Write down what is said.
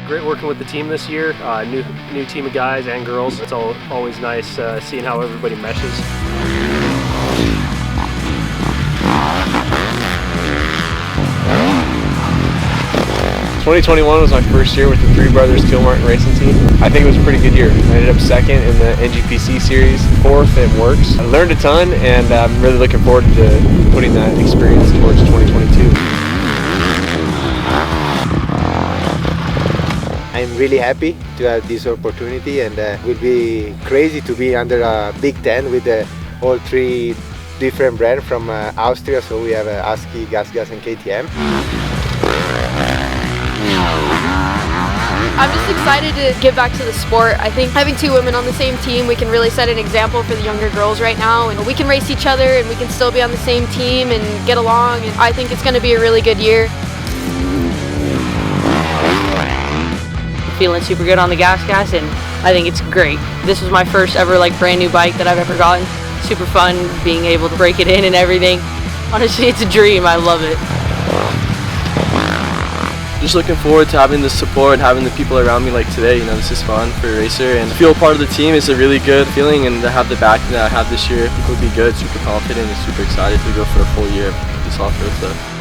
Great working with the team this year. New team of guys and girls. It's always nice seeing how everybody meshes. 2021 was my first year with the 3BROS Kilmartin Racing Team. I think it was a pretty good year. I ended up second in the NGPC series, fourth at Works. I learned a ton, and I'm really looking forward to putting that experience towards 2022. I'm really happy to have this opportunity, and it will be crazy to be under a big tent with all three different brands from Austria. So we have Husky, Gas, and KTM. I'm just excited to give back to the sport. I think having two women on the same team, we can really set an example for the younger girls right now, and we can race each other and we can still be on the same team and get along, and I think it's going to be a really good year. Feeling super good on the gas, and I think it's great. This was my first ever brand new bike that I've ever gotten. Super fun being able to break it in and everything. Honestly, it's a dream. I love it. Just looking forward to having the support, having the people around me like today. You know, this is fun for a racer, and to feel part of the team is a really good feeling, and to have the backing that I have this year, I think will be good, super confident and super excited to go for a full year of this off-road stuff.